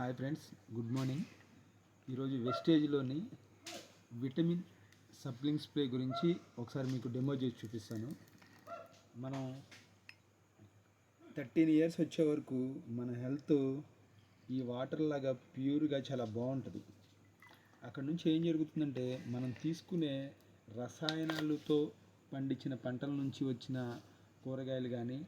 Hi friends, good morning. ఈరోజు వెస్టేజ్లోని vitamin సప్లింగ్ spray గురించి ఒకసారి మీకు డెమో చేసి చూపిస్తాను. మనం 13 ఇయర్స్ వచ్చే వరకు మన హెల్త్ ఈ వాటర్ లాగా ప్యూర్గా చాలా బాగుంటుంది. అక్కడ నుంచి ఏం జరుగుతుందంటే మనం తీసుకునే రసాయనాలతో పండించిన పంటల నుంచి వచ్చిన కూరగాయలు కానీ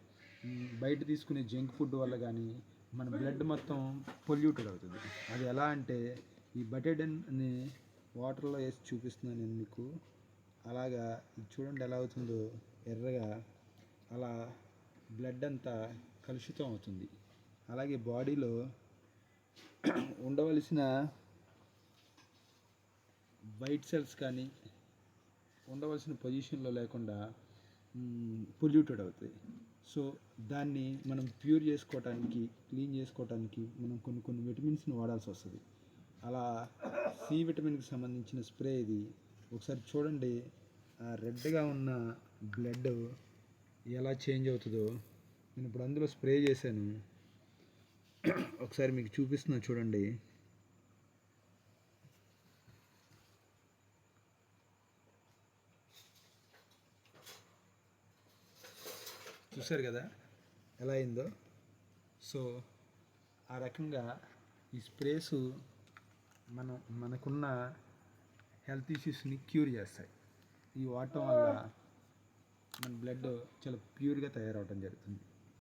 బయట తీసుకునే జంక్ ఫుడ్ వల్ల కానీ మన బ్లడ్ మొత్తం పొల్యూటెడ్ అవుతుంది. అది ఎలా అంటే ఈ బటెడన్ని వాటర్లో వేసి చూపిస్తున్నాను నేను మీకు. అలాగా ఇది చూడండి ఎలా అవుతుందో, ఎర్రగా అలా బ్లడ్ అంతా కలుషితం అవుతుంది. అలాగే బాడీలో ఉండవలసిన వైట్ సెల్స్ కానీ ఉండవలసిన పొజిషన్లో లేకుండా పొల్యూటెడ్ అవుతాయి. సో దాన్ని మనం ప్యూర్ చేసుకోవటానికి, క్లీన్ చేసుకోవటానికి మనం కొన్ని విటమిన్స్ని వాడాల్సి వస్తుంది. అలా సి విటమిన్కి సంబంధించిన స్ప్రే ఇది. ఒకసారి చూడండి ఆ రెడ్గా ఉన్న బ్లడ్ ఎలా చేంజ్ అవుతుందో. నేను ఇప్పుడు అందులో స్ప్రే చేశాను, ఒకసారి మీకు చూపిస్తున్నా చూడండి. చూసారు కదా ఎలా అయిందో. సో ఆ రకంగా ఈ స్ప్రేస్ మనకున్న హెల్త్ ఇష్యూస్ని క్యూర్ చేస్తాయి. ఈ వాడటం వల్ల మన బ్లడ్ చాలా ప్యూర్గా తయారవడం జరుగుతుంది.